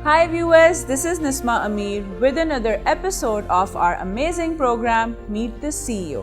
Hi viewers, this is Nisma Amir with another episode of our amazing program Meet the CEO,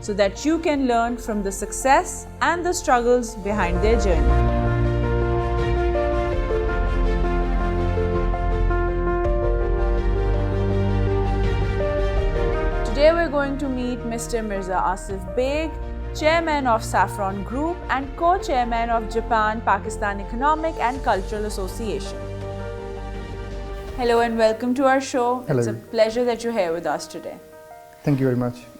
so that you can learn from the success and the struggles behind their journey. Today we're going to meet Mr. Mirza Asif Beg, Chairman of Saffron Group and Co-Chairman of Japan-Pakistan Economic and Cultural Association. Hello and welcome to our show. Hello. It's a pleasure that you're here with us today. Thank you very much.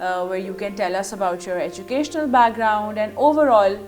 where you can tell us about your educational background and overall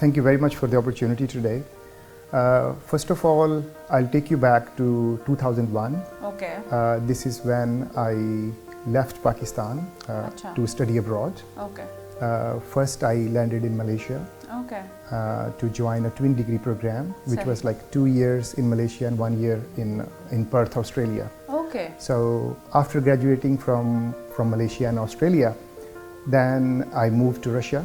Thank you very much for the opportunity today. First of all, I'll take you back to 2001. Okay. This is when I left Pakistan to study abroad. Okay. First, I landed in Malaysia Okay. to join a twin degree program, which was like 2 years in Malaysia and 1 year in Perth, Australia. Okay. So after graduating from Malaysia and Australia, then I moved to Russia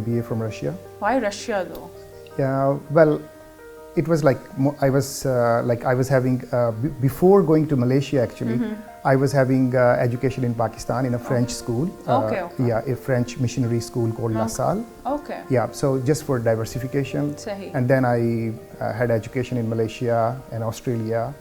MBA from Russia. Why Russia though? Yeah, well, it was like I was having before going to Malaysia actually. I was having education in Pakistan in a French school. Okay. Yeah, a French missionary school called La Salle. Okay. Yeah, so just for diversification. Sahi. And then I had education in Malaysia and Australia.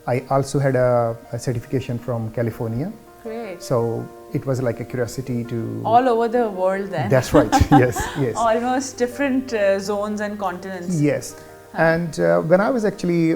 I also had a certification from California. Great. So it was like a curiosity to. All over the world then. That's right. Yes. Yes. Almost different zones and continents. Yes. And when I was actually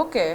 Okay.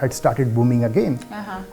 had started booming again.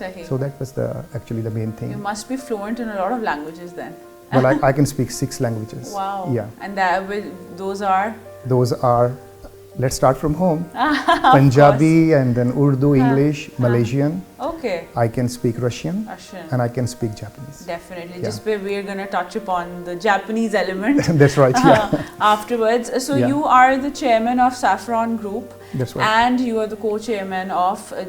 Sahi. So that was actually the main thing. You must be fluent in a lot of languages then. Well, I can speak 6 languages. Wow. Yeah. And those are? Those are, let's start from home. Punjabi and then Urdu, English, Malaysian. Okay. I can speak Russian. Russian. And I can speak Japanese. Definitely. Yeah. Just we're going to touch upon the Japanese element. That's right, yeah. Afterwards. So Yeah. you are the chairman of Saffron Group. That's right. And you are the co-chairman of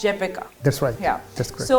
JEPICA. That's right. Yeah. That's correct. So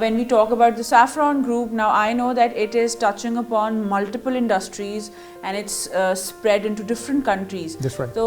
When we talk about the Saffron Group, now I know that it is touching upon multiple industries and it's spread into different countries. That's right. So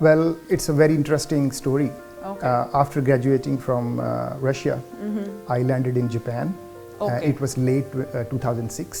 Well, it's a very interesting story. Okay. After graduating from Russia, I landed in Japan. Okay. It was late 2006.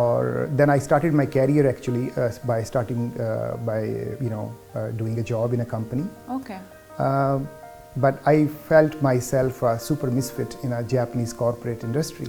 Or then I started my career actually by doing a job in a company. Okay. But I felt myself a super misfit in a Japanese corporate industry.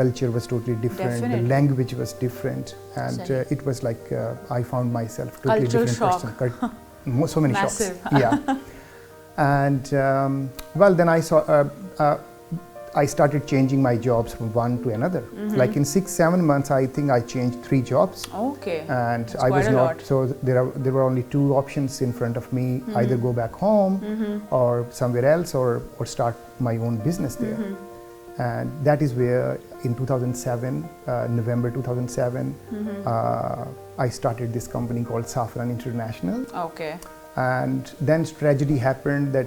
culture was totally different, Definitely. the language was different, and Sahi. it was like I found myself totally Cultural different shock. person. So many Massive. shocks. Yeah. And well, then I started changing my jobs from one to another. Like in 6-7 months, I think I changed 3 jobs. Okay. And That's I was quite a not, lot. so there were only 2 options in front of me, either go back home or somewhere else or start my own business there. And that is where in 2007, November 2007, I started this company called Saffron International. Okay. And then tragedy happened that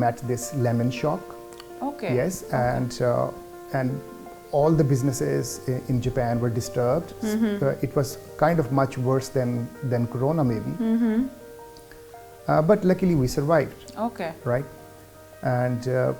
met this lemon shock. Okay. Yes, and all the businesses in Japan were disturbed. It was kind of much worse than Corona maybe. But luckily we survived. Okay. Right? And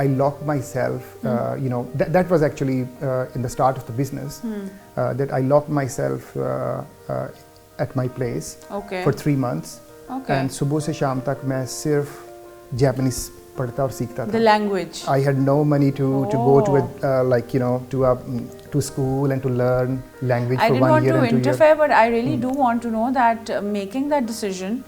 I locked myself, that was actually in the start of the business, that I locked myself at my place for 3 months. Okay. And صبح سے شام تک میں صرف Japanese پڑھتا اور سیکھتا The تھا. language. I had no money to go to to school and to learn language I for didn't 1 want year to and 2 years. interfere, but I really do want to know that making that decision,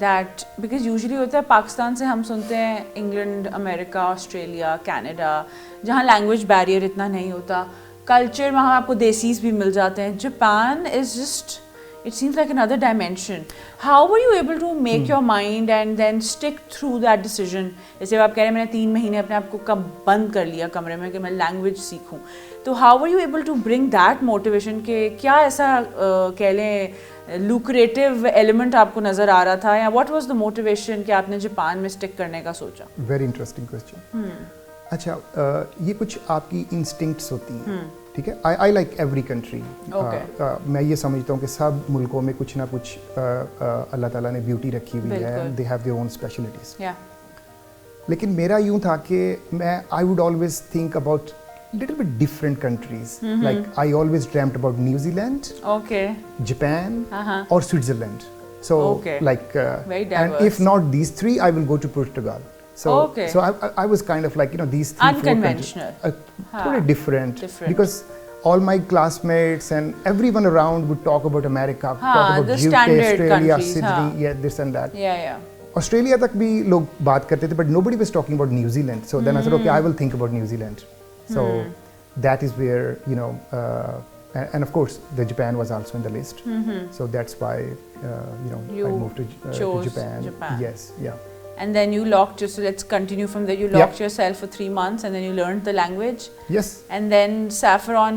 that because usually ہوتا ہے پاکستان سے ہم سنتے ہیں England, امریکہ, Australia, Canada, جہاں language barrier اتنا نہیں ہوتا, کلچر وہاں آپ کو دیسیز بھی مل جاتے ہیں. Japan is just, it seems like another dimension. How were you able to make your mind and then stick through that decision? جیسے آپ کہہ رہے ہیں میں نے 3 مہینے اپنے آپ کو بند کر لیا کمرے میں کہ میں لینگویج سیکھوں, تو how were you able to bring that motivation کہ کیا ایسا کہہ لیں lucrative element آپ کو نظر آ رہا تھا, یا what was the motivation کہ آپ نے جاپان میں اسٹک کرنے کا سوچا؟ Very interesting question. اچھا, یہ کچھ آپ کی انسٹنکٹس ہوتی ہیں, ٹھیک ہے. I like every country. میں یہ سمجھتا ہوں کہ سب ملکوں میں کچھ نہ کچھ اللہ تعالیٰ نے بیوٹی رکھی ہوئی ہے, they have their own specialties. لیکن میرا یوں تھا کہ میں I would always think about little bit different countries. Like I always dreamt about New Zealand, Japan, or Switzerland. So like very diverse. And if not these 3, I will go to Portugal. So I was kind of like, these 3 unconventional, totally different because all my classmates and everyone around would talk about America, talk about UK, Australia, Sydney, this and that. Australia tak bhi log baat karte the, but nobody was talking about New Zealand. So then I said, okay, I will think about New Zealand. So that is where, and of course the Japan was also in the list. So that's why I moved to Japan. Yes, yeah. And then you locked, so let's continue from there. You locked yourself for 3 months and then you learned the language. Yes. And then Saffron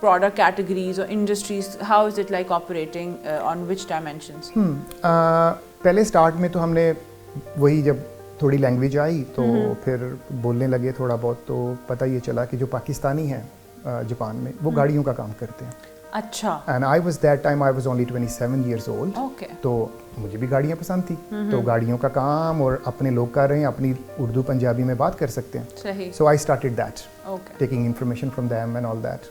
product categories or industries, how is it like operating, on which dimensions? پہلے start میں تو ہم نے وہی جب تھوڑی language آئی تو پھر بولنے لگے تھوڑا بہت, تو پتہ یہ چلا کہ جو پاکستانی ہیں جاپان میں وہ گاڑیوں کا کام کرتے ہیں. اچھا. And I was that time I was only 27 years old. تو مجھے بھی گاڑیاں پسند تھی, تو گاڑیوں کا کام اور اپنے لوگ کر رہے ہیں, اپنی اردو پنجابی میں بات کر سکتے ہیں. So I started that, taking information from them and all that.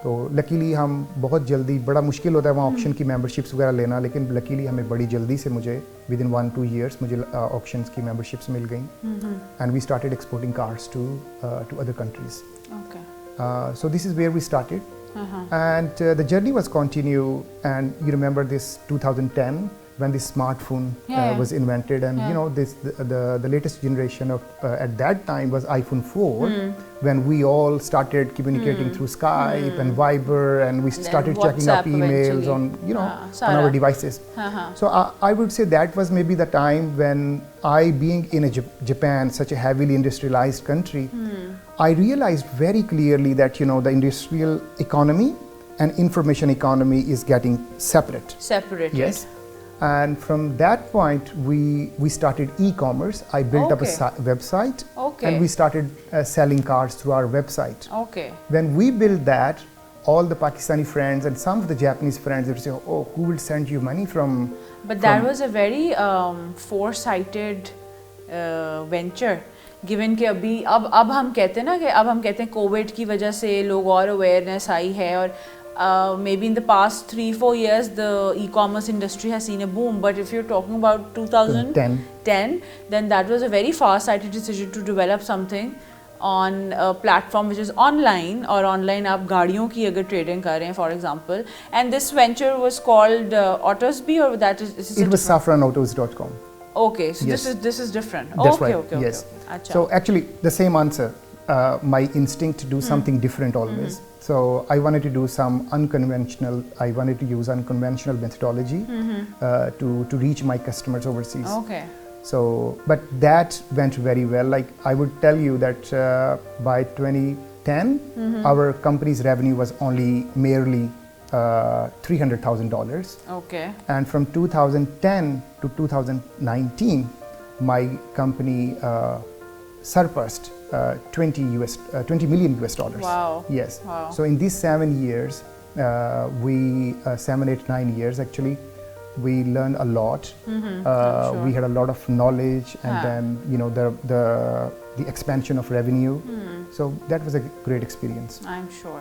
تو لکیلی ہم بہت جلدی, بڑا مشکل ہوتا ہے وہاں آکشن کی ممبرشپس وغیرہ لینا, لیکن لکیلی ہمیں بڑی جلدی سے مجھے ود ان 1-2 ایئرس مجھے آکشنس کی ممبرشپس مل گئیں. And we started exporting cars to other countries. So this is where we started. And the journey was continue, and you remember this 2010 when the smartphone was invented, and this the latest generation of at that time was iPhone 4, when we all started communicating through Skype and Viber, and we started checking up emails on on our devices. So I would say that was maybe the time when I, being in Japan, such a heavily industrialized country, I realized very clearly that the industrial economy and information economy is getting separated. Yes. And from that point we started e-commerce. I built up a website, and we started selling cars through our website. When we built that, all the Pakistani friends and some of the Japanese friends would say, oh, who will send you money from? But that was a very foresighted venture. Given کہ اب ہم کہتے ہیں نا کہ اب ہم کہتے ہیں کووڈ کی وجہ سے لوگ اور اویئرنیس آئی ہے, اور may be in the past 3-4 years the e-commerce industry has seen a boom, but if you're talking about 2010, then that was a very far-sighted decision to develop something on a platform which is online, اور online آپ گاڑیوں کی اگر trading کر رہے ہیں for example. And this venture was called Autosby, or that is it was saffronautos.com. Okay, so yes. This is different. That's right. Okay. Yes. So actually the same answer. My instinct to do something different always. So I wanted to do some unconventional. I wanted to use unconventional methodology to reach my customers overseas. Okay. So, but that went very well. Like I would tell you that by 2010, our company's revenue was only merely $300,000. Okay. And from 2010 to 2019, my company surpassed $20 million. Wow. Yes. Wow. So in these 7 years, 7, 8, 9 years actually, we learned a lot. We had a lot of knowledge, and then the expansion of revenue. So that was a great experience. I'm sure.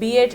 Be it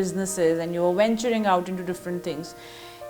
businesses and you were venturing out into different things,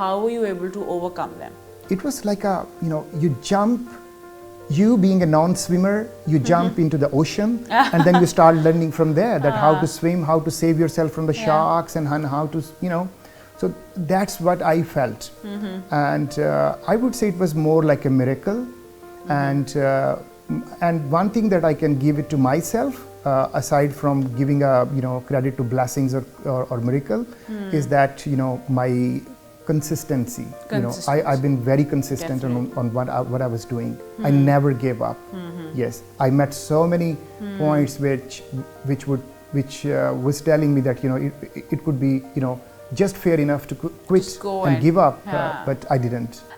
how were you able to overcome them? It was like you being a non-swimmer, you jump into the ocean and then you start learning from there that how to swim, how to save yourself from the sharks, and how to, so that's what I felt. And I would say it was more like a miracle. And one thing that I can give it to myself, aside from giving credit to blessings or miracle, is that my consistency. I've been very consistent on what I was doing. I never gave up. Yes, I met so many points which was telling me that it could be just fair enough to quit and give up, but I didn't.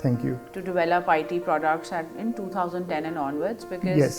Thank you. To develop IT products in 2010 and onwards, because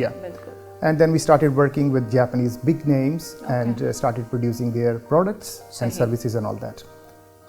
yeah. And then we started working with Japanese big names and started producing their products and services and all that.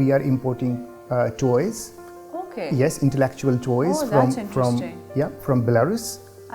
we are importing toys. Okay. Yes, intellectual toys from Belarus.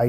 I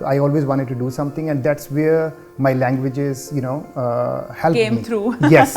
So I always wanted to do something, and that's where my languages helped came me. through. Yes.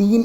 3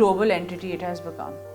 global entity it has become.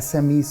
SME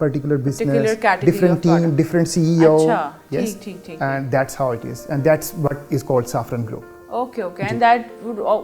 particular business, different team, different CEO. Yes, and that's how it is, and that's what is called Saffron Group. Okay. And that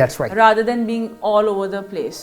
That's right. Rather than being all over the place.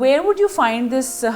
where would you find this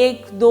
1, 2,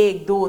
1, 2,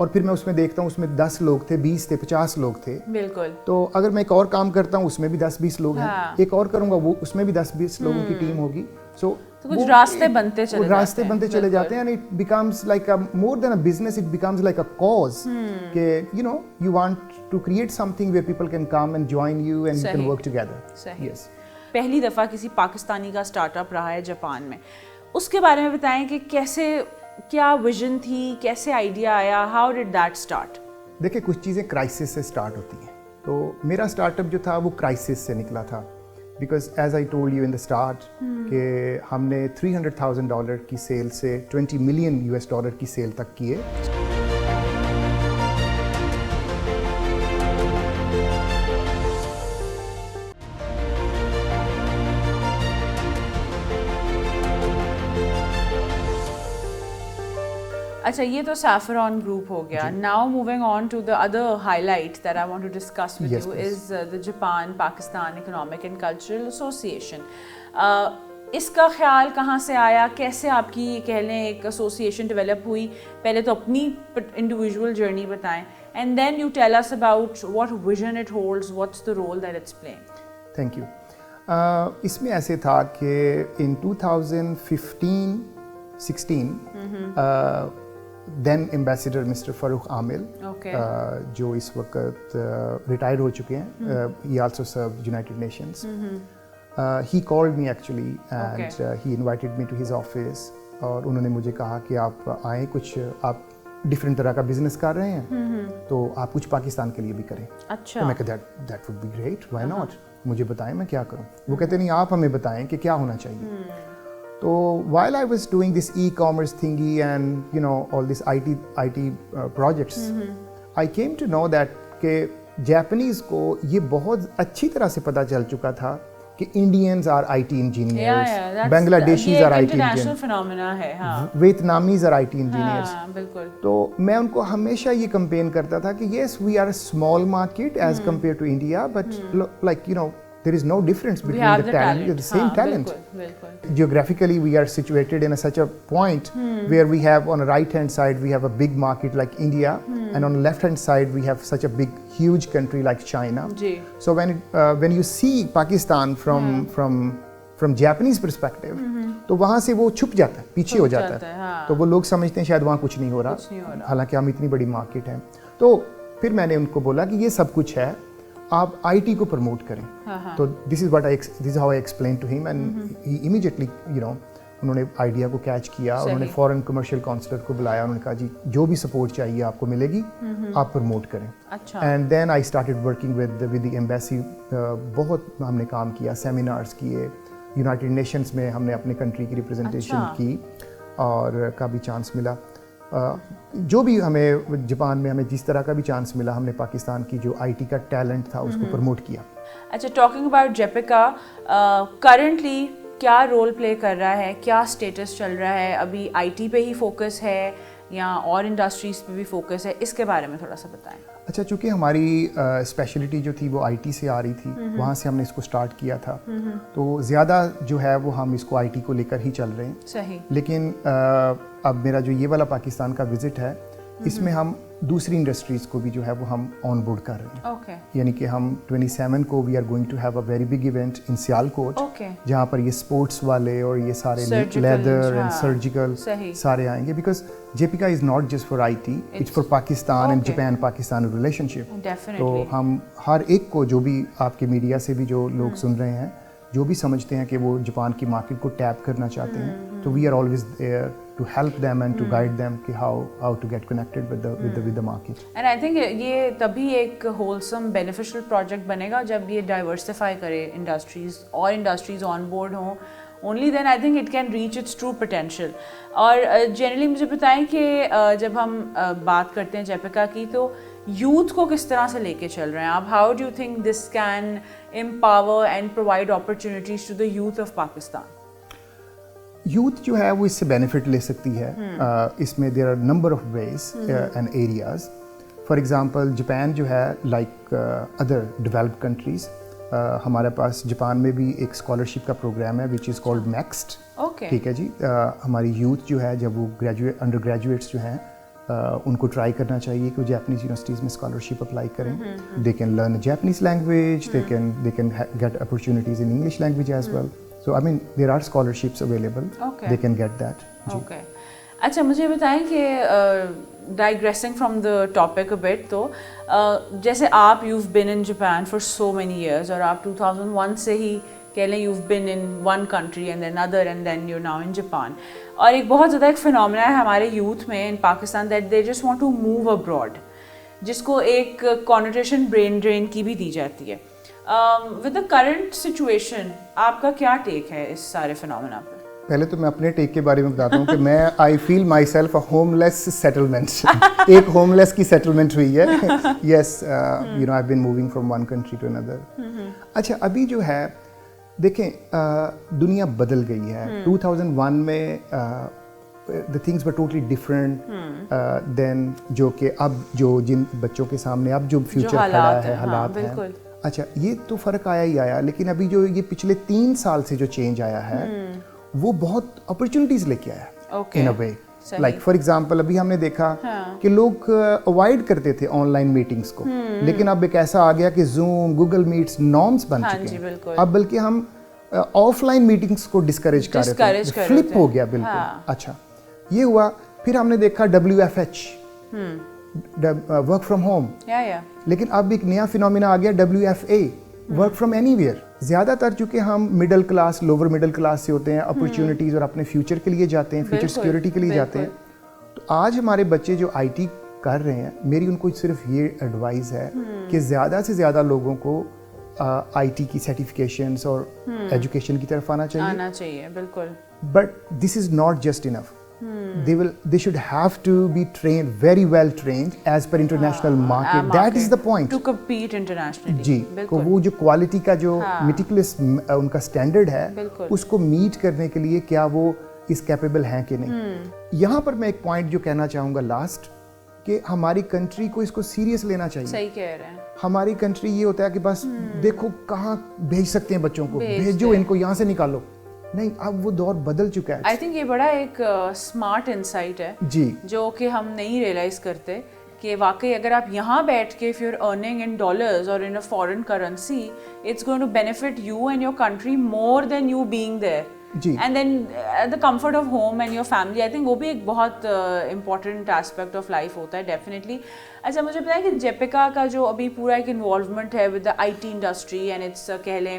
اور پھر میں اس میں دیکھتا ہوں اس میں 10 لوگ تھے, 20 تھے, 50 لوگ تھے. بالکل. تو اگر میں ایک اور کام کرتا ہوں اس میں بھی 10-20 لوگ ہیں, ایک اور کروں گا وہ اس میں بھی 10-20 لوگوں کی ٹیم ہوگی. سو کچھ راستے بنتے چلے جاتے ہیں, and it becomes like a more than a business, it becomes like a cause کہ you know you want to create something where people can come and join you and you can work together. Yes. پہلی دفعہ کسی پاکستانی کا start up رہا ہے Japan میں, اس کے بارے میں بتائیں کہ کیسے, کیا ویژن تھی, کیسے آئیڈیا آیا, ہاؤ ڈڈ دیٹ اسٹارٹ؟ دیکھیں کچھ چیزیں کرائسس سے اسٹارٹ ہوتی ہیں, تو میرا اسٹارٹ اپ جو تھا وہ کرائسس سے نکلا تھا, because as I told you in the start کہ ہم نے $300,000 کی سیل سے $20 ملین کی سیل تک کیے. اچھا, یہ تو سیفران گروپ ہو گیا. Now moving on to the other highlight that I want to discuss with you is the Japan Pakistan economic and cultural association. اس کا خیال کہاں سے آیا, کیسے آپ کی کہہ لیں ایک ایسوسیشن ڈیولپ ہوئی؟ پہلے تو اپنی انڈیویژول جرنی بتائیں, and then you tell us about what vision it holds, what's the role that it's playing. Thank you. اس میں ایسے تھا کہ ان 2015-16 دین ایمبیسیڈر مسٹر فاروق عامل, جو اس وقت ریٹائر ہو چکے ہیں, he also serve United Nations. He called me actually and he invited me to his office, اور انہوں نے مجھے کہا کہ آپ آئیں, کچھ آپ ڈفرینٹ طرح کا بزنس کر رہے ہیں تو آپ کچھ پاکستان کے لیے بھی کریں. اچھا. میں کہا that would be great, why not, مجھے بتائیں میں کیا کروں. وہ کہتے نہیں, آپ ہمیں بتائیں کہ کیا ہونا چاہیے. تو while I was doing this e-commerce thingy and you know all this IT projects, I came to know that کہ جاپنیز کو یہ بہت اچھی طرح سے پتہ چل چکا تھا کہ Indians are IT engineers, Bangladeshis are IT engineers, Vietnamese are IT engineers. تو میں ان کو ہمیشہ یہ کمپین کرتا تھا کہ yes we are a small market as compared to India, but like you know there is no difference between the talent, we have the same talent. Geographically we are situated in such a point where we have on the right hand side we have a big market like India, and on the left hand side we have such a big huge country like China. So when you see Pakistan from Japanese perspective, تو وہاں سے وہ چھپ جاتا ہے, پیچھے ہو جاتا ہے, تو وہ لوگ سمجھتے ہیں شاید وہاں کچھ نہیں ہو رہا, حالانکہ ہم اتنی بڑی مارکیٹ ہیں. تو پھر میں نے ان کو بولا کہ یہ سب کچھ ہے, آپ IT کو پروموٹ کریں. تو this is how I explained to him, and he immediately انہوں نے آئیڈیا کو کیچ کیا, انہوں نے فورن کمرشل کونسلر کو بلایا, انہوں نے کہا جی جو بھی سپورٹ چاہیے آپ کو ملے گی, آپ پروموٹ کریں. And then I started working with the embassy. بہت ہم نے کام کیا, سیمینارز کیے, یونائٹڈ نیشنز میں ہم نے اپنے کنٹری کی ریپرزنٹیشن کی, اور کا بھی چانس ملا. جو بھی ہمیں جاپان میں ہمیں جس طرح کا بھی چانس ملا, ہم نے پاکستان کی جو IT کا ٹیلنٹ تھا اس کو پروموٹ کیا. اچھا, ٹاکنگ اباؤٹ جیپیکا, کرنٹلی کیا رول پلے کر رہا ہے, کیا اسٹیٹس چل رہا ہے, ابھی IT پہ ہی فوکس ہے یا اور انڈسٹریز پہ بھی فوکس ہے, اس کے بارے میں تھوڑا سا بتائیں. اچھا, چونکہ ہماری اسپیشلٹی جو تھی وہ IT سے آ رہی تھی, وہاں سے ہم نے اس کو اسٹارٹ کیا تھا, تو زیادہ جو ہے وہ ہم اس کو IT کو لے کر ہی چل رہے ہیں. صحیح. لیکن اب میرا جو یہ والا پاکستان کا وزٹ ہے, اس میں ہم دوسری انڈسٹریز کو بھی جو ہے وہ ہم آن بورڈ کر رہے ہیں. یعنی کہ ہم 27 کو we are going to have a very big event in Sialkot, جہاں پر یہ اسپورٹس والے اور یہ سارے لیدر اینڈ سرجیکل سارے آئیں گے, because JPECA is not just for IT, it's for Pakistan and Japan Pakistan relationship. تو ہم ہر ایک کو, جو بھی آپ کے میڈیا سے بھی جو لوگ سن رہے ہیں, جو بھی سمجھتے ہیں کہ وہ جاپان کی مارکیٹ کو ٹیپ کرنا چاہتے ہیں, تو we are always there to help them and to guide them کہ how to get connected with the market. And I think یہ تبھی ایک wholesome beneficial project بنے گا جب یہ diversify کرے industries, اور industries on board ہوں, only then I think it can reach its true potential. اور generally مجھے بتائیں کہ جب ہم بات کرتے ہیں جیپیکا کی, تو یوتھ کو کس طرح سے لے کے چل رہے ہیں آپ؟ how do you think this can empower and provide opportunities to the youth of Pakistan? Youth جو ہے وہ اس سے بینیفٹ لے سکتی ہے. اس میں there are number of ways and areas. For example Japan جو ہے لائک ادر ڈیولپڈ کنٹریز, ہمارے پاس جاپان میں بھی ایک اسکالرشپ کا پروگرام ہے وچ از کالڈ میکسڈ. ٹھیک ہے جی. ہماری یوتھ جو ہے جب وہ انڈر گریجویٹس جو ہیں ان کو ٹرائی کرنا چاہیے کہ وہ جیپنیز یونیورسٹیز میں اسکالرشپ اپلائی کریں. They can learn Japanese language, they can get opportunities in English language as well. So I mean there are scholarships available, they can get that. Okay, اچھا مجھے بتائیں کہ digressing from the topic but, تو جیسے آپ you been in Japan for so many years, اور آپ 2001 سے ہی کہہ لیں you been in one country and then other and then you know in Japan, اور ایک بہت زیادہ ایک فنومنا ہے ہمارے یوتھ میں in Pakistan that they just want to move abroad, جس کو ایک کانوٹیشن برین ڈرین کی بھی دی جاتی ہے. ود دا کرنٹ سچویشن آپ کا کیا ٹیک ہے اس سارے فنومنا پہ؟ پہلے تو میں اپنے ٹیک کے بارے میں بتاتا ہوں کہ میں I feel myself a homeless settlement. ایک ہوم لیس کی سیٹلمنٹ ہوئی ہے. Yes, you know I been moving from one country to another. اچھا ابھی جو ہے دیکھیں دنیا بدل گئی ہے. 2001 میں the things were totally different than جو کہ اب جو جن بچوں کے سامنے اب جو فیوچر کھڑا ہے, حالات ہیں. اچھا یہ تو فرق آیا ہی آیا, لیکن ابھی جو یہ پچھلے 3 سال سے جو چینج آیا ہے وہ بہت اپرچونیٹیز لے کے آیا ان اے وے. لائک فار ایگزامپل ابھی ہم نے دیکھا کہ لوگ اوائڈ کرتے تھے آن لائن میٹنگس کو, لیکن اب ایک ایسا آ گیا کہ زوم, گوگل میٹس نارمس بن چکے ہیں. اب بلکہ ہم آف لائن میٹنگس کو ڈسکریج کر رہے تھے, فلپ ہو گیا بالکل. اچھا یہ ہوا, پھر ہم نے دیکھا WFH, ورک فرام ہوم, لیکن اب ایک نیا فینومینا آ گیا WFA, work from any where. زیادہ تر چونکہ ہم middle class, lower middle class سے ہوتے ہیں, اپرچونیٹیز اور اپنے فیوچر کے لیے جاتے ہیں, فیوچر سیکورٹی کے لیے جاتے ہیں. تو آج ہمارے بچے جو IT کر رہے ہیں, میری ان کو صرف یہ ایڈوائز ہے کہ زیادہ سے زیادہ لوگوں کو IT کی سرٹیفکیشنز اور ایجوکیشن کی طرف آنا چاہیے. بالکل. But this is not just enough. They should have to be trained, very well trained as per international market. That is the point. To compete internationally. جی, وہ جو کوالٹی کا جو میٹیکولس ان کا اسٹینڈرڈ ہے اس کو میٹ کرنے کے لیے کیا وہ اس کیپیبل ہیں کہ نہیں. یہاں پر میں ایک پوائنٹ جو کہنا چاہوں گا لاسٹ, کہ ہماری کنٹری کو اس کو سیریس لینا چاہیے. صحیح کہہ رہے ہیں. ہماری کنٹری یہ ہوتا ہے کہ بس دیکھو کہاں بھیج سکتے ہیں بچوں کو, بھیجو ان کو, یہاں سے نکالو. نہیں, اب وہ دور بدل چکا ہے. آئی تھنک یہ بڑا ایک اسمارٹ انسائٹ ہے جی, جو کہ ہم نہیں ریئلائز کرتے کہ واقعی اگر آپ یہاں بیٹھ کے if you're earning in dollars or in a foreign currency, it's going to benefit you and your country more than you being there. G, and then the comfort of home and your family, I think وہ بھی ایک بہت important aspect of life ہوتا ہے definitely. اچھا مجھے بتائیں کہ جیپیکا کا جو ابھی پورا ایک انوالومنٹ ہے with the IT industry and it's کہہ لیں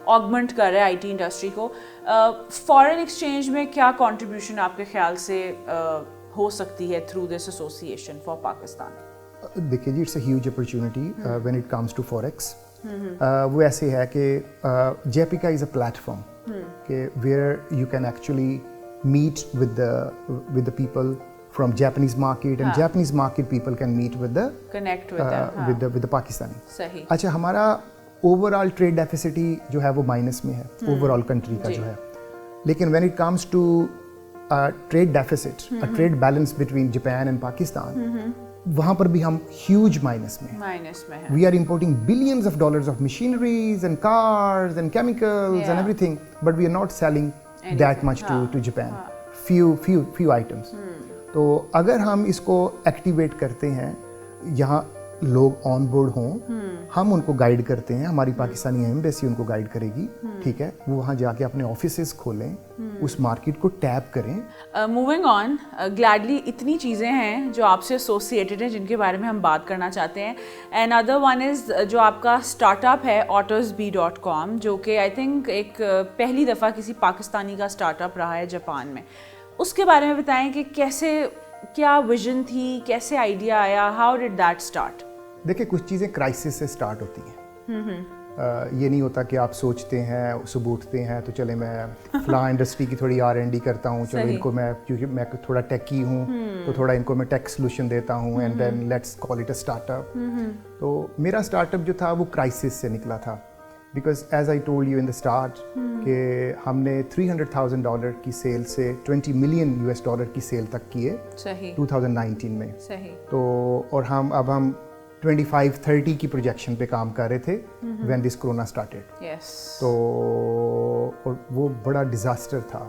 آگمنٹ کر رہا ہے IT انڈسٹری کو, فارن ایکسچینج میں کیا کنٹریبیوشن آپ کے خیال سے ہو سکتی ہے through this association for Pakistan? دیکھیے جی, it's a huge opportunity when it comes to forex. وہ ایسے ہے کہ JPECA is a platform کہ where you can actually meet with the people from Japanese market and Japanese market people can meet with the connect with them with the Pakistani. صحیح. اچھا ہمارا over all trade ڈیفیسٹی جو ہے وہ minus میں ہے over all country کا جو ہے, لیکن when it comes to trade deficit, trade balance between Japan and Pakistan, وہاں پر بھی ہم ہیوج مائنس میں ہیں. We are importing billions of dollars of machineries and cars and chemicals and everything, but we are not selling that much to Japan, few items. تو اگر ہم اس کو ایکٹیویٹ کرتے ہیں, یہاں لوگ آن بورڈ ہوں, ہم ان کو گائیڈ کرتے ہیں, ہماری پاکستانی ایمبیسی ان کو گائیڈ کرے گی, ٹھیک ہے, وہ وہاں جا کے اپنے آفیسز کھولیں, اس مارکیٹ کو ٹیپ کریں. موونگ آن, گلیڈلی اتنی چیزیں ہیں جو آپ سے ایسوسیٹیڈ ہیں جن کے بارے میں ہم بات کرنا چاہتے ہیں. اینڈ ادر ون از جو آپ کا اسٹارٹ اپ ہے ottosbee.com, جو کہ آئی تھنک ایک پہلی دفعہ کسی پاکستانی کا اسٹارٹ اپ رہا ہے جاپان میں. اس کے بارے میں بتائیں کہ کیسے, کیا ویژن تھی, کیسے آئیڈیا آیا, ہاؤ ڈڈ دیٹ اسٹارٹ؟ دیکھیں کچھ چیزیں کرائسس سے اسٹارٹ ہوتی ہیں. یہ نہیں ہوتا کہ آپ سوچتے ہیں, صبح اٹھتے ہیں تو چلے میں فلاں انڈسٹری کی تھوڑی R&D کرتا ہوں, چلو ان کو میں, کیونکہ میں تھوڑا ٹیکی ہوں تو تھوڑا ان کو میں ٹیک سولوشن دیتا ہوں, and then let's call it a start up. تو میرا اسٹارٹ اپ جو تھا وہ کرائسس سے نکلا تھا, because as I told you in the start کہ ہم نے $300,000 کی سیل سے $20 ملین کی سیل تک کیے 2019 میں. تو اور اب ہم 25-30 کی پروجیکشن پہ کام کر رہے تھے وین دس کرونا اسٹارٹیڈ. تو اور وہ بڑا ڈیزاسٹر تھا.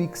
weeks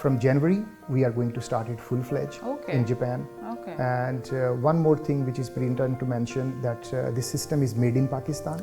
from January we are going to start it full-fledged in Japan. And one more thing which is very important to mention, that this system is made in Pakistan.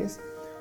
yes,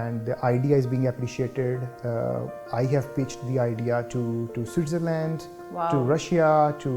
And the idea is being appreciated. I have pitched the idea to Switzerland, to Russia, to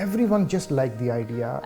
everyone just like the idea.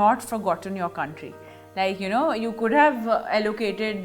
not forgotten your country. Like, you know, you could have allocated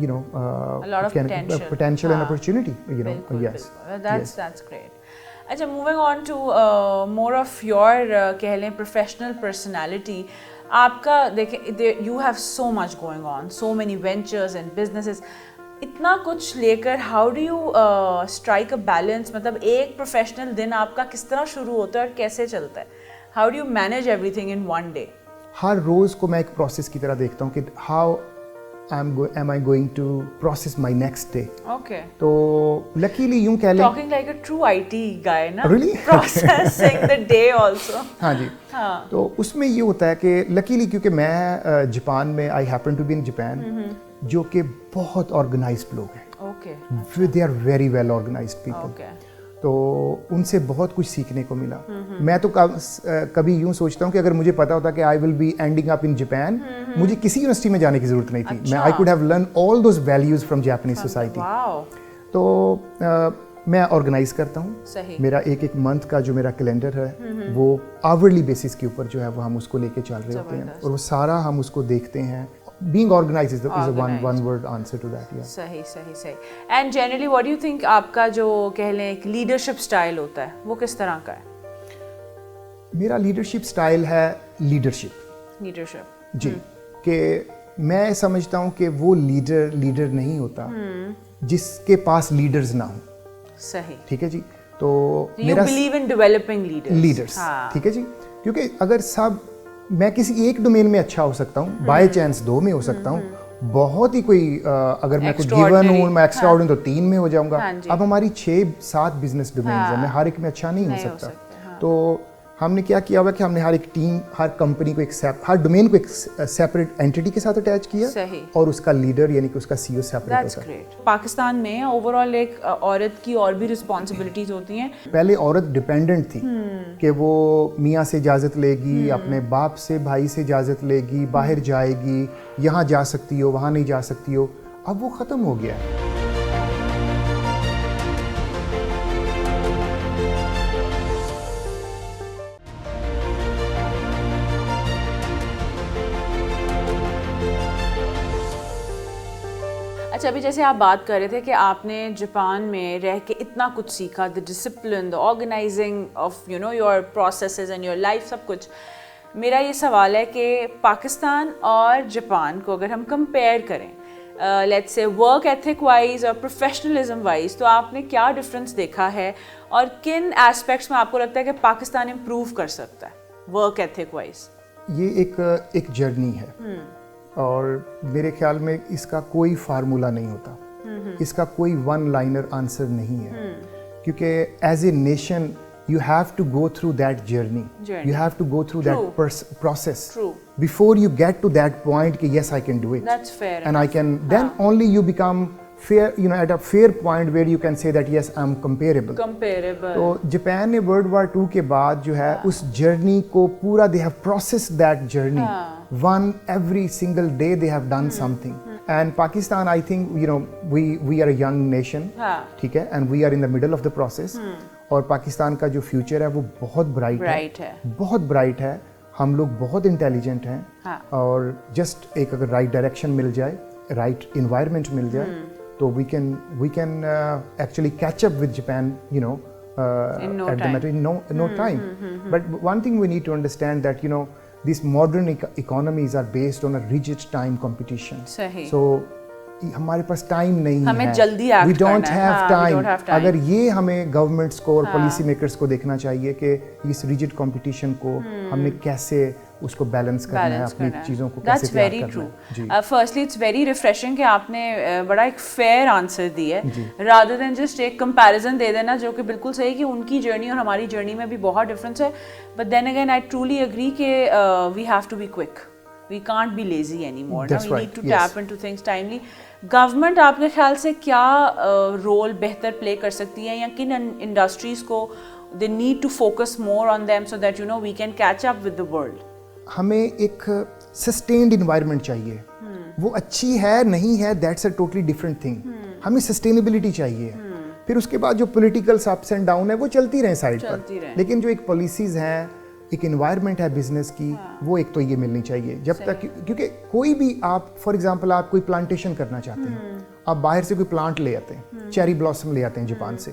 you know a lot of potential and opportunity, you know. Yes, that's great. اچھا, moving on to more of your کہہ لیں professional personality, آپ کا دیکھیں you have so much going on, so many ventures and businesses, اتنا کچھ لے کر how do you strike a balance, مطلب ایک پروفیشنل دن آپ کا کس طرح شروع ہوتا ہے اور کیسے چلتا ہے, how do you manage everything in one day? ہر روز کو میں ایک پروسیس کی طرح دیکھتا ہوں کہ how am I going to process my next day. Okay. تو luckily یوں کہہ لیں, talking like a true IT guy نا, really processing the day also. ہاں جی, تو اس میں یہ ہوتا ہے کہ luckily کیونکہ میں جاپان میں I happen to be in Japan, جو کہ بہت آرگنائزڈ لوگ ہیں. Okay. they are very well organized people. Okay. تو ان سے بہت کچھ سیکھنے کو ملا. میں تو کبھی یوں سوچتا ہوں کہ اگر مجھے پتا ہوتا کہ I will be ending up in Japan, مجھے کسی یونیورسٹی میں جانے کی ضرورت نہیں تھی. میں I could have learn all those values from Japanese society. تو میں آرگنائز کرتا ہوں. میرا ایک منتھ کا جو میرا کیلنڈر ہے وہ آورلی بیسس کے اوپر جو ہے وہ ہم اس کو لے کے چل رہے ہوتے ہیں, اور وہ سارا ہم اس کو دیکھتے ہیں. Being organized is one word answer to that. Yeah. صحیح. And generally what do you think آپ کا جو کہہ لیں ایک لیڈرشپ اسٹائل ہوتا ہے وہ کس طرح کا ہے؟ میرا لیڈرشپ اسٹائل ہے لیڈرشپ جی, کہ میں سمجھتا ہوں کہ وہ لیڈر نہیں ہوتا جس کے پاس لیڈرز نہ ہوں. صحیح, ٹھیک ہے جی. تو میرا believe in developing leaders. ٹھیک ہے جی, کیونکہ اگر میں کسی ایک ڈومین میں اچھا ہو سکتا ہوں, بائی چانس 2 میں ہو سکتا ہوں, بہت ہی کوئی اگر میں کچھ گیون ہوں میں ایکسٹرا آرڈنری تو 3 میں ہو جاؤں گا. اب ہماری 6-7 بزنس ڈومینز ہیں, میں ہر ایک میں اچھا نہیں ہو سکتا. تو ہم نے کیا ہوا کہ ہم نے ہر ایک ٹیم, ہر کمپنی کو ہر ڈومین کو ایک سیپریٹ اینٹی کے ساتھ اٹیچ کیا, اور اس کا لیڈر یعنی کہ اس کا سی او سیپریٹ ہوتا ہے. پاکستان میں اوور آل ایک عورت کی اور بھی رسپانسبلٹیز ہوتی ہیں. پہلے عورت ڈیپینڈنٹ تھی کہ وہ میاں سے اجازت لے گی, اپنے باپ سے بھائی سے اجازت لے گی, باہر جائے گی, یہاں جا سکتی ہو وہاں نہیں جا سکتی ہو. اب وہ ختم ہو گیا ہے. اچھا, ابھی جیسے آپ بات کر رہے تھے کہ آپ نے جاپان میں رہ کے اتنا کچھ سیکھا, the discipline, the organising of your processes and your life, سب کچھ. میرا یہ سوال ہے کہ پاکستان اور جاپان کو اگر ہم کمپیئر کریں let's say work ethic wise اور پروفیشنلزم وائز, تو آپ نے کیا ڈفرینس دیکھا ہے اور کن ایسپیکٹس میں آپ کو لگتا ہے کہ پاکستان امپروو کر سکتا ہے ورک ایتھک وائز؟ یہ ایک جرنی ہے, اور میرے خیال میں اس کا کوئی فارمولا نہیں ہوتا, اس کا کوئی ون لائنر آنسر نہیں ہے, کیونکہ as a nation you have to go through that journey. You have to go through that process before you get to that point کہ yes I can do it. That's fair. And I can then only you become fair, at a fair point where you can say that yes I'm comparable. تو Japan نے World War II کے بعد جو ہے اس journey کو پورا they have processed that journey. Every single day they have done something. And Pakistan, I think, we are a young nation, ٹھیک ہے, and we are in the middle of the process. اور پاکستان کا جو future ہے وہ بہت bright ہے, بہت برائٹ ہے. ہم لوگ بہت انٹیلیجنٹ ہیں, اور جسٹ ایک اگر رائٹ ڈائریکشن مل جائے, رائٹ انوائرمنٹ مل جائے, تو we can actually catch up with Japan in no time. But one thing we need to understand that these modern economies are based on a rigid time competition. So ہمارے پاس time نہیں ہے, ہمیں جلدی act we don't کرنا ہے, have time. اگر یہ ہمیں گورنمنٹس کو اور پالیسی میکرز کو دیکھنا چاہیے کہ اس ریجڈ کمپٹیشن کو ہم نے کیسے اس کو بیلنس کرنا ہے, اپنی چیزوں کو کیسے تیار کرنا ہے. فرسٹلی اٹس ویری ریفریشنگ کہ آپ نے بڑا ایک فیئر آنسر دی ہے, رادر دین جسٹ ایک کمپیریزن دے دینا, جو کہ بالکل صحیح کہ ان کی جرنی اور ہماری جرنی میں بھی بہت ڈفرینس ہے. But then again I truly agree کہ we have to be quick, we can't be lazy any more, we need to tap into things timely. Government آپ کے خیال سے کیا رول بہتر پلے کر سکتی ہے, یا کن انڈسٹریز کو they need to focus more on them so that we can catch up with the world? ہمیں ایک سسٹینڈ انوائرمنٹ چاہیے, وہ اچھی ہے نہیں ہے that's a totally different thing. ہمیں سسٹینیبلٹی چاہیے, پھر اس کے بعد جو پولیٹیکل اپس اینڈ ڈاؤن ہے وہ چلتی رہیں سائڈ پر, لیکن جو ایک پالیسیز ہیں, ایک انوائرمنٹ ہے بزنس کی, وہ ایک تو یہ ملنی چاہیے. جب تک کیونکہ کوئی بھی آپ فار ایگزامپل آپ کوئی پلانٹیشن کرنا چاہتے ہیں, آپ باہر سے کوئی پلانٹ لے آتے ہیں, چیری بلاسم لے آتے ہیں جاپان سے,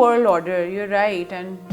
world order. You're right, and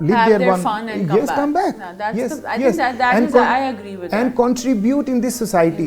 live have their their one, fun and yes, come back. back. No, that's yes, I yes. think that and is I agree with and that. contribute in this society.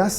10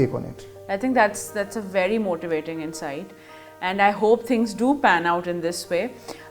take on it. I think that's a very motivating insight. And I hope things do pan out in this way.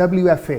WFA,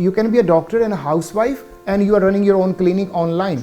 you can be a doctor and a housewife and you are running your own clinic online.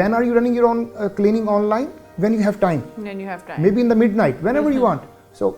When are you running your own clinic online? When you have time. Maybe in the midnight, whenever you want. So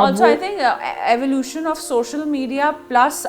Also I think evolution of social media plus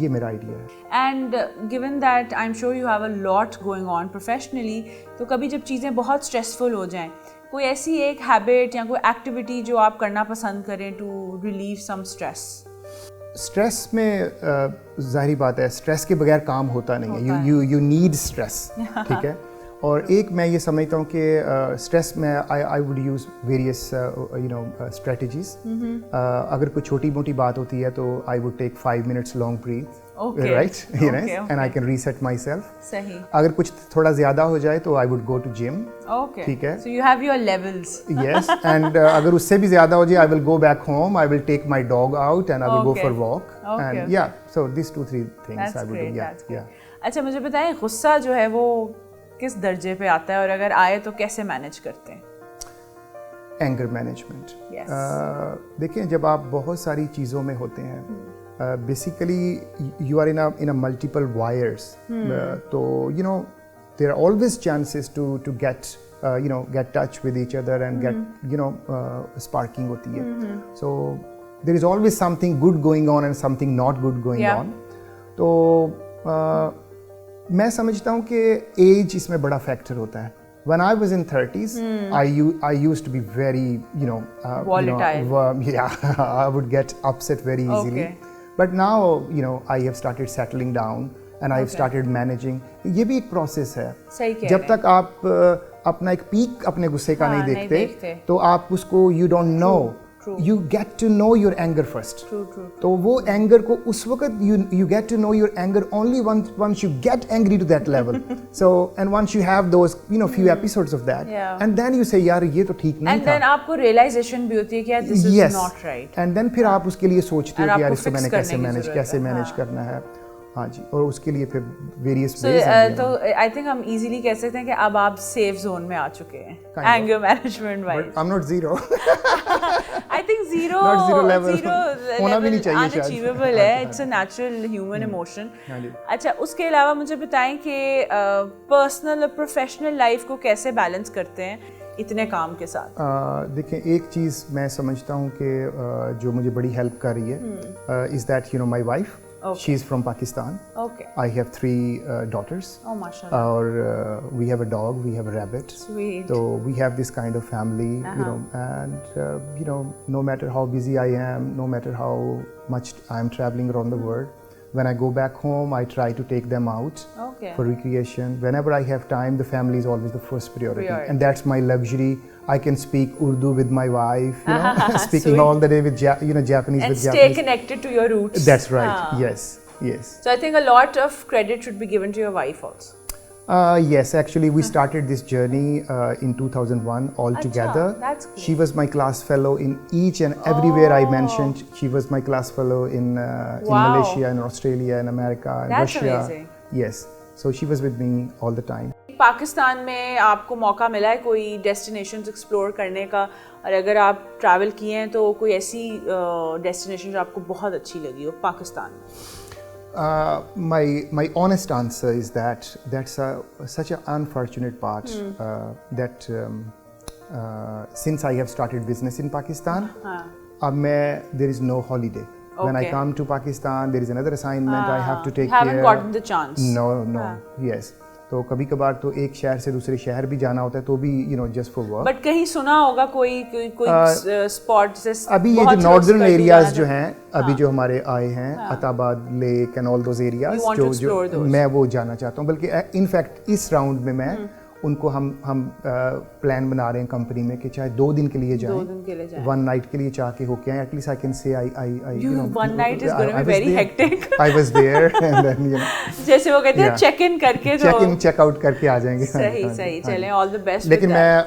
یہ میرا idea ہے. And given that I am sure you have a lot going on professionally, تو کبھی جب چیزیں بہت stressful ہو جائیں, کوئی ایسی ایک ہیبٹ یا کوئی ایکٹیویٹی جو آپ کرنا پسند کریں to relieve some stress? Stress میں ظاہری بات ہے, اسٹریس کے بغیر کام ہوتا نہیں ہے. یو نیڈ اسٹریس, ٹھیک ہے. اور ایک میں یہ سمجھتا ہوں کہ اسٹریس میں I would use various strategies. اگر کوئی چھوٹی موٹی بات ہوتی ہے تو I would take 5 minutes long breath, right, and I can reset myself. صحیح. اگر کچھ تھوڑا زیادہ ہو جائے تو I would go to gym. Okay. ٹھیک ہے. So you have your levels. Yes, and اگر اس سے بھی زیادہ ہو جائے I will go back home, I will take my dog out and I will go for walk. And yeah, so these 2-3 things I would do. Yeah. اچھا مجھے بتائیں غصہ جو ہے وہ کس درجے پہ آتا ہے, اور اگر آئے تو کیسے مینیج کرتے ہیں؟ Anger management. دیکھیں جب آپ بہت ساری چیزوں میں ہوتے ہیں, basically you are in multiple wires, تو you know there are always chances to get touch with each other and get sparking ہوتی ہے. So there is always something good going on and something not good going on. تو میں سمجھتا ہوں کہ age اس میں بڑا factor ہوتا ہے. When I was in 30s, I used to be very, volatile. I would get upset very easily. But now, I have started settling down and I have started managing. یہ بھی ایک process ہے. جب تک آپ اپنا ایک پیک اپنے غصے کا نہیں دیکھتے تو آپ اس کو you don't know. You get to know your anger first. True. تو وہ اینگر کو اس وقت you get to know your anger only once you get angry to that level. So and once you have those few episodes of that, and then you say یار یہ تو ٹھیک نہیں تھا. And then آپ کو realization بھی ہوتی ہے کہ this is not right. And then پھر آپ اس کے لیے سوچتے ہو کہ یار اس کو میں نے کیسے مینیج کرنا ہے. ہاں جی, اور اس کے لیے پھر ویریس ویز ہیں. تو آئی تھنک ہم ایزیلی کہہ سکتے ہیں کہ اب آپ سیف زون میں آ چکے ہیں anger management wise. I'm not zero. I think zero level ہونا بھی نہیں چاہیے, unachievable ہے. It's a natural human emotion. اچھا اس کے علاوہ مجھے بتائیں کہ پرسنل اور پروفیشنل لائف کو کیسے بیلنس کرتے ہیں اتنے کام کے ساتھ؟ دیکھیں ایک چیز میں سمجھتا ہوں کہ جو مجھے بڑی ہیلپ کر رہی ہے is that my wife. She is from Pakistan. Okay. I have 3 daughters. Oh, mashallah. Or we have a dog, we have a rabbit. Sweet. So we have this kind of family, and no matter how busy I am, no matter how much I am traveling around the world, when I go back home, I try to take them out for recreation. Whenever I have time, the family is always the first priority. And that's my luxury. I can speak Urdu with my wife, speaking all the day with Japanese with Japanese. And stay connected to your roots. That's right. Yes. So I think a lot of credit should be given to your wife also. Yes, actually we started this journey in 2001 all together. That's cool. She was my class fellow in each and everywhere I mentioned. She was my class fellow in Malaysia, in Australia, in America, in Russia. That's amazing. Yes. So she was with me all the time. Pakistan میں آپ کو موقع ملا ہے کوئی destinations explore کرنے کا, اور اگر آپ ٹریول کیے ہیں تو کوئی ایسی ڈیسٹینیشن جو آپ کو بہت اچھی لگی ہو پاکستان میں؟ My honest answer is that's such an unfortunate part that since I have started business in Pakistan, there is no holiday. When I come to Pakistan, there is another assignment I have to take care. Haven't gotten the chance. No. Yes. تو کبھی کبھار تو ایک شہر سے دوسرے شہر بھی جانا ہوتا ہے تو بھی جسٹ فار ورک. بٹ کہیں سنا ہوگا کوئی اسپاٹ سے ابھی یہ جو ناردرن ایریاز جو ہیں ابھی جو ہمارے آئے ہیں Attabad lake and all those areas جو میں وہ جانا چاہتا ہوں. بلکہ ان فیکٹ اس راؤنڈ میں میں ان کو ہم پلان بنا رہے ہیں کمپنی میں کہ چاہے 2 دن کے لیے جائیں, 1 night کے لیے چاہ کے ہو کے آئیں. At least I can say one night is going to be very hectic. I was there and then جیسے وہ کہتے ہیں چیک ان کر کے چیک ان چیک آؤٹ کر کے آ جائیں گے. صحیح چلیں, all the best. لیکن میں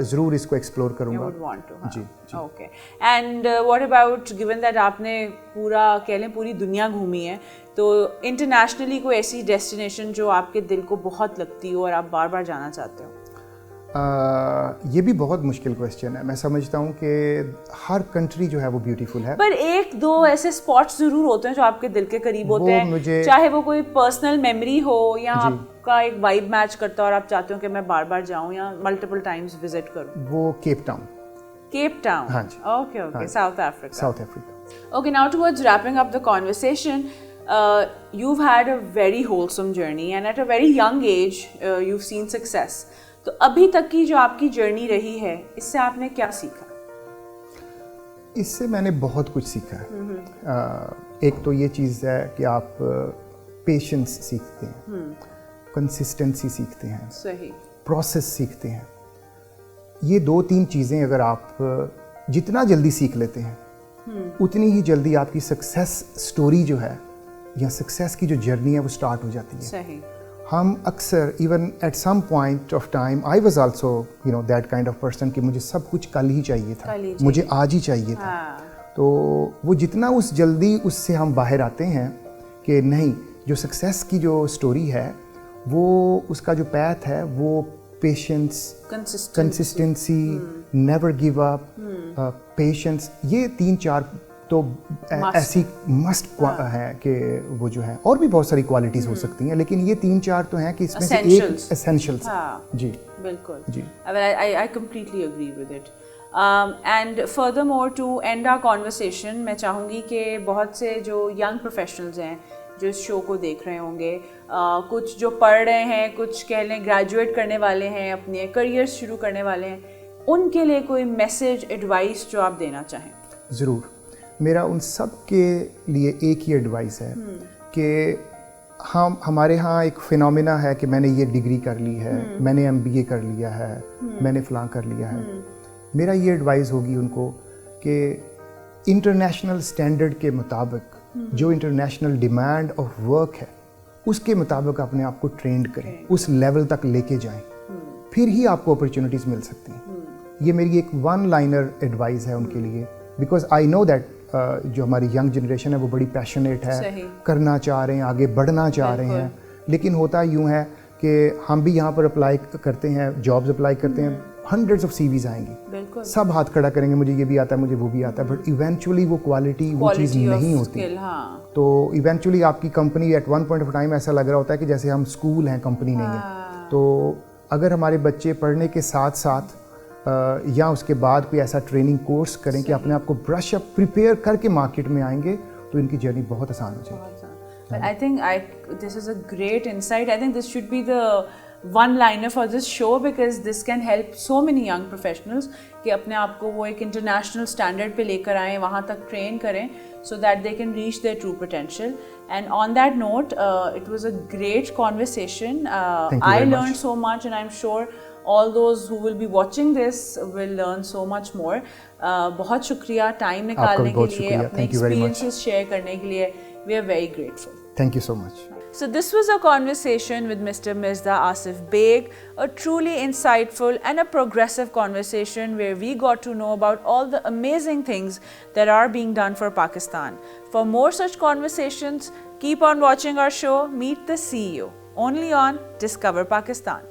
ضرور اس کو ایکسپلور کروں گا. جی okay. And what about given that آپ نے پورا کہہ لیں پوری دنیا گھومی ہے, تو انٹرنیشنلی کوئی ایسی ڈیسٹینیشن جو آپ کے دل کو بہت لگتی ہو اور آپ بار بار جانا چاہتے ہو؟ یہ بھی بہت مشکل کویسچن ہے. میں سمجھتا ہوں کہ ہر کنٹری جو ہے وہ بیوٹیفل ہے, پر 1-2 ایسے اسپاٹس ضرور ہوتے ہیں جو آپ کے دل کے قریب ہوتے ہیں, چاہے وہ کوئی پرسنل میموری ہو یا آپ کا ایک وائب میچ کرتا ہے اور آپ چاہتے ہو کہ میں بار بار جاؤں یا ملٹیپل ٹائمز وزٹ کروں. وہ Cape Town. Okay. South Africa. Okay, now towards wrapping up the conversation, you've had a very wholesome journey and at a very young age you've seen success. تو ابھی تک کی جو آپ کی جرنی رہی ہے اس سے آپ نے کیا سیکھا؟ اس سے میں نے بہت کچھ سیکھا ہے. ایک تو یہ چیز ہے کہ آپ پیشنس سیکھتے ہیں, کنسسٹنسی سیکھتے ہیں, صحیح, پروسیس سیکھتے ہیں. یہ 2-3 چیزیں اگر آپ جتنا جلدی سیکھ لیتے ہیں اتنی ہی جلدی آپ کی سکسیس سٹوری جو ہے یا سکسیس کی جو جرنی ہے وہ سٹارٹ ہو جاتی ہے. صحیح. ہم اکثر even at some point of time I was also that kind of person کہ مجھے سب کچھ کل ہی چاہیے تھا, مجھے آج ہی چاہیے تھا. تو وہ جتنا اس جلدی اس سے ہم باہر آتے ہیں کہ نہیں, جو سکسیس کی جو سٹوری ہے وہ اس کا جو پیتھ ہے وہ patience, consistency, never give up, patience, یہ 3-4 تو ایسی مسٹ ہے کہ وہ جو ہے, اور بھی بہت ساری کوالٹیز ہو سکتی ہیں لیکن یہ 3-4 تو ہیں کہ اس میں سے ایک ایسینشلس. جی بالکل, جی. I completely agree with it. And furthermore to end our conversation میں چاہوں گی کہ بہت سے جو ینگ پروفیشنلز ہیں جو اس شو کو دیکھ رہے ہوں گے, کچھ جو پڑھ رہے ہیں, کچھ کہہ لیں گریجویٹ کرنے والے ہیں, اپنے کریئر شروع کرنے والے ہیں, ان کے لیے کوئی میسیج, ایڈوائس جو آپ دینا چاہیں؟ ضرور. میرا ان سب کے لیے ایک ہی ایڈوائس ہے کہ ہمارے ہاں ایک فینومینا ہے کہ میں نے یہ ڈگری کر لی ہے, میں نے MBA کر لیا ہے, میں نے فلاں کر لیا ہے. میرا یہ ایڈوائز ہوگی ان کو کہ انٹرنیشنل اسٹینڈرڈ کے مطابق جو انٹرنیشنل ڈیمانڈ آف ورک ہے اس کے مطابق اپنے آپ کو ٹرینڈ کریں, اس لیول تک لے کے جائیں, پھر ہی آپ کو اپرچونیٹیز مل سکتی ہیں. یہ میری ایک 1 لائنر ایڈوائز ہے ان کے لیے, بیکاز آئی نو دیٹ جو ہماری ینگ جنریشن ہے وہ بڑی پیشنیٹ ہے, کرنا چاہ رہے ہیں, آگے بڑھنا چاہ رہے ہیں, لیکن ہوتا یوں ہے کہ ہم بھی یہاں پر اپلائی کرتے ہیں, جابز اپلائی کرتے ہیں, ہنڈریڈز آف CVs آئیں گی, سب ہاتھ کھڑا کریں گے مجھے یہ بھی آتا ہے, مجھے وہ بھی آتا ہے, بٹ ایونچولی وہ کوالٹی وہ چیز نہیں ہوتی. تو ایونچولی آپ کی company at one point of time ایسا لگ رہا ہوتا ہے کہ جیسے ہم اسکول ہیں, کمپنی نہیں ہے. تو اگر ہمارے بچے پڑھنے کے ساتھ ساتھ یا اس کے بعد کوئی ایسا ٹریننگ کورس کریں کہ اپنے آپ کو برش اپ پریپیئر کر کے مارکیٹ میں آئیں گے تو ان کی جرنی بہت آسان ہو جائے گی. But I think this is a great insight. I think this should be the one-liner for this show because this can help so many young professionals کہ اپنے آپ کو وہ ایک انٹرنیشنل اسٹینڈرڈ پہ لے کر آئیں, وہاں تک ٹرین کریں so that they can reach their true potential. And on that note, it was a great conversation. I learned so much and I'm sure all those who will be watching this will learn so much more. بہت شکریہ time نکالنے کے لیے, اپنے experiences share کرنے کے لیے. We are very grateful. Thank you so much. So this was a conversation with Mr. Mirza Asif Beg, a truly insightful and a progressive conversation where we got to know about all the amazing things that are being done for Pakistan. For more such conversations, keep on watching our show, Meet the CEO, only on Discover Pakistan.